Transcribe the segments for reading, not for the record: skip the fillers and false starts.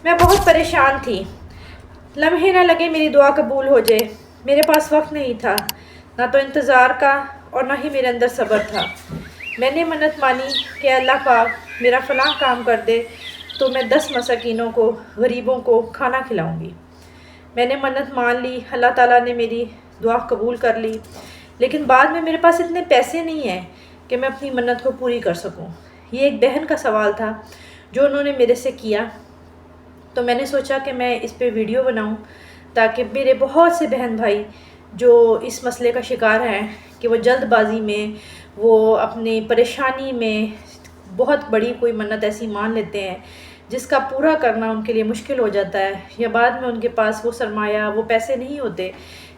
میں بہت پریشان تھی، لمحے نہ لگے میری دعا قبول ہو جائے۔ میرے پاس وقت نہیں تھا، نہ تو انتظار کا اور نہ ہی میرے اندر صبر تھا۔ میں نے منت مانی کہ اللہ پاک میرا فلاں کام کر دے تو میں 10 مساکینوں کو، غریبوں کو کھانا کھلاؤں گی۔ میں نے منت مان لی، اللہ تعالیٰ نے میری دعا قبول کر لی، لیکن بعد میں میرے پاس اتنے پیسے نہیں ہیں کہ میں اپنی منت کو پوری کر سکوں۔ یہ ایک بہن کا سوال تھا جو انہوں نے میرے سے کیا، تو میں نے سوچا کہ میں اس پہ ویڈیو بناؤں تاکہ میرے بہت سے بہن بھائی جو اس مسئلے کا شکار ہیں کہ وہ جلد بازی میں، وہ اپنی پریشانی میں بہت بڑی کوئی منت ایسی مان لیتے ہیں جس کا پورا کرنا ان کے لیے مشکل ہو جاتا ہے، یا بعد میں ان کے پاس وہ سرمایہ، وہ پیسے نہیں ہوتے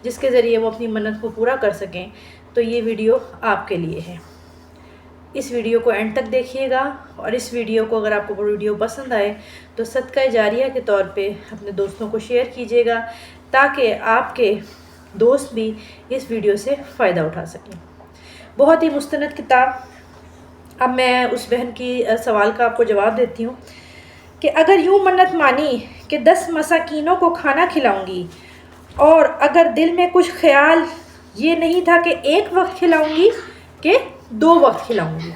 جس کے ذریعے وہ اپنی منت کو پورا کر سکیں۔ تو یہ ویڈیو آپ کے لیے ہے۔ اس ویڈیو کو اینڈ تک دیکھیے گا، اور اس ویڈیو کو اگر آپ کو ویڈیو پسند آئے تو صدقہ جاریہ کے طور پہ اپنے دوستوں کو شیئر کیجیے گا تاکہ آپ کے دوست بھی اس ویڈیو سے فائدہ اٹھا سکیں۔ بہت ہی مستند کتاب۔ اب میں اس بہن کی سوال کا آپ کو جواب دیتی ہوں کہ اگر یوں منت مانی کہ 10 مساکینوں کو کھانا کھلاؤں گی، اور اگر دل میں کچھ خیال یہ نہیں تھا کہ ایک وقت کھلاؤں گی کہ 2 وقت کھلاؤں گی،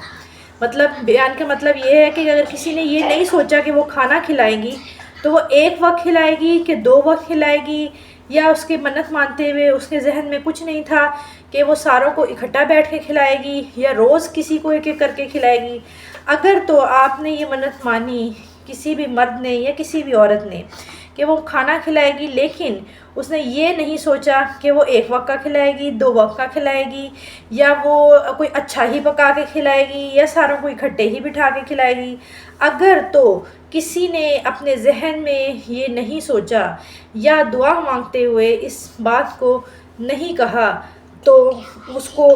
مطلب بیان کا مطلب یہ ہے کہ اگر کسی نے یہ نہیں سوچا کہ وہ کھانا کھلائے گی تو وہ 1 وقت کھلائے گی کہ 2 وقت کھلائے گی، یا اس کے منت مانتے ہوئے اس کے ذہن میں کچھ نہیں تھا کہ وہ ساروں کو اکٹھا بیٹھ کے کھلائے گی یا روز کسی کو ایک ایک کر کے کھلائے گی۔ اگر تو آپ نے یہ منت مانی، کسی بھی مرد نے یا کسی بھی عورت نے، کہ وہ کھانا کھلائے گی، لیکن اس نے یہ نہیں سوچا کہ وہ 1 وقت کا کھلائے گی، 2 وقت کا کھلائے گی، یا وہ کوئی اچھا ہی پکا کے کھلائے گی یا ساروں کو اکٹھے ہی بٹھا کے کھلائے گی، اگر تو کسی نے اپنے ذہن میں یہ نہیں سوچا یا دعا مانگتے ہوئے اس بات کو نہیں کہا تو اس کو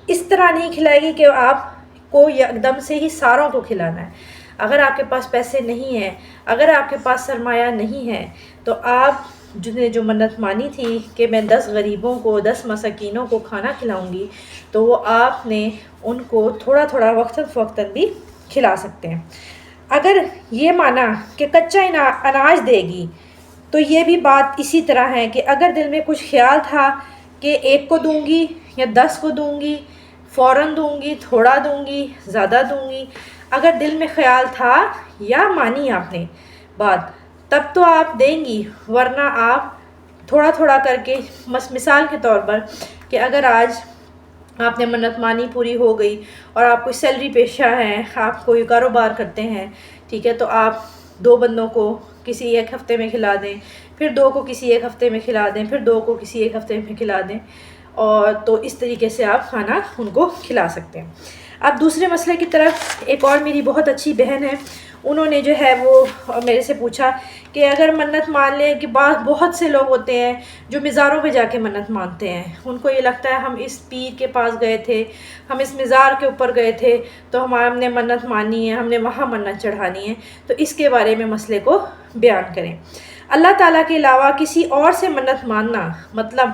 اس طرح نہیں کھلائے گی کہ آپ کو یکدم سے ہی ساروں کو کھلانا ہے۔ اگر آپ کے پاس پیسے نہیں ہیں، اگر آپ کے پاس سرمایہ نہیں ہے، تو آپ نے جو منت مانی تھی کہ میں 10 غریبوں کو، 10 مساکینوں کو کھانا کھلاؤں گی، تو وہ آپ نے ان کو تھوڑا تھوڑا وقتاً فوقتاً بھی کھلا سکتے ہیں۔ اگر یہ مانا کہ کچا اناج دے گی، تو یہ بھی بات اسی طرح ہے کہ اگر دل میں کچھ خیال تھا کہ 1 کو دوں گی یا 10 کو دوں گی، فوراً دوں گی، تھوڑا دوں گی، زیادہ دوں گی، اگر دل میں خیال تھا یا مانی آپ نے بات، تب تو آپ دیں گی، ورنہ آپ تھوڑا تھوڑا کر کے، مثال کے طور پر کہ اگر آج آپ نے منت مانی پوری ہو گئی اور آپ کوئی سیلری پیشہ ہیں، آپ کوئی کاروبار کرتے ہیں، ٹھیک ہے، تو آپ 2 بندوں کو کسی 1 ہفتے میں کھلا دیں، پھر 2 کو کسی 1 ہفتے میں کھلا دیں، پھر 2 کو کسی 1 ہفتے میں کھلا دیں، اور تو اس طریقے سے آپ کھانا ان کو کھلا سکتے ہیں۔ اب دوسرے مسئلے کی طرف، ایک اور میری بہت اچھی بہن ہے، انہوں نے جو ہے وہ میرے سے پوچھا کہ اگر منت مان لیں کہ بہت سے لوگ ہوتے ہیں جو مزاروں پہ جا کے منت مانتے ہیں، ان کو یہ لگتا ہے ہم اس پیر کے پاس گئے تھے، ہم اس مزار کے اوپر گئے تھے تو ہم نے منت مانی ہے، ہم نے وہاں منت چڑھانی ہے، تو اس کے بارے میں مسئلے کو بیان کریں۔ اللہ تعالیٰ کے علاوہ کسی اور سے منت ماننا مطلب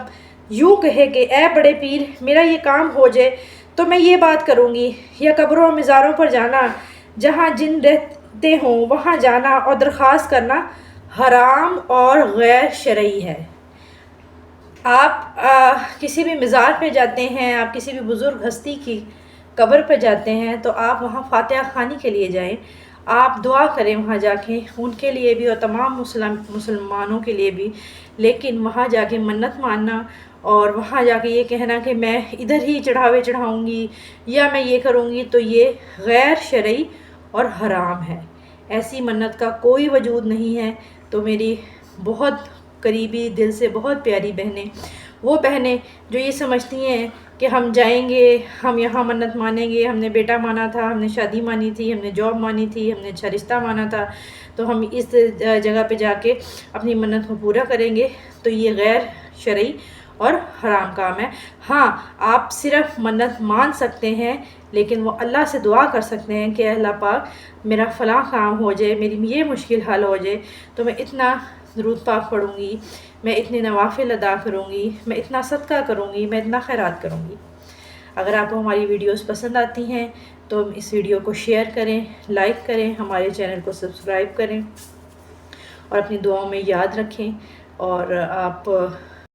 یوں کہے کہ اے بڑے پیر میرا یہ کام ہو جائے تو میں یہ بات کروں گی، یا قبروں اور مزاروں پر جانا، جہاں جن رہتے ہوں وہاں جانا اور درخواست کرنا حرام اور غیر شرعی ہے۔ آپ کسی بھی مزار پہ جاتے ہیں، آپ کسی بھی بزرگ ہستی کی قبر پہ جاتے ہیں تو آپ وہاں فاتحہ خوانی کے لیے جائیں، آپ دعا کریں وہاں جا کے، ان کے لیے بھی اور تمام مسلمانوں کے لیے بھی، لیکن وہاں جا کے منت ماننا اور وہاں جا کے یہ کہنا کہ میں ادھر ہی چڑھاوے چڑھاؤں گی یا میں یہ کروں گی، تو یہ غیر شرعی اور حرام ہے۔ ایسی منت کا کوئی وجود نہیں ہے۔ تو میری بہت قریبی دل سے بہت پیاری بہنیں، وہ بہنیں جو یہ سمجھتی ہیں کہ ہم جائیں گے، ہم یہاں منت مانیں گے، ہم نے بیٹا مانا تھا، ہم نے شادی مانی تھی، ہم نے جاب مانی تھی، ہم نے اچھا رشتہ مانا تھا، تو ہم اس جگہ پہ جا کے اپنی منت کو پورا کریں گے، تو یہ غیر شرعی اور حرام کام ہے۔ ہاں، آپ صرف منت مان سکتے ہیں، لیکن وہ اللہ سے دعا کر سکتے ہیں کہ اللہ پاک میرا فلاں کام ہو جائے، میری یہ مشکل حل ہو جائے، تو میں اتنا درود پاک پڑھوں گی، میں اتنے نوافل ادا کروں گی، میں اتنا صدقہ کروں گی، میں اتنا خیرات کروں گی۔ اگر آپ کو ہماری ویڈیوز پسند آتی ہیں تو اس ویڈیو کو شیئر کریں، لائک کریں، ہمارے چینل کو سبسکرائب کریں، اور اپنی دعاؤں میں یاد رکھیں، اور آپ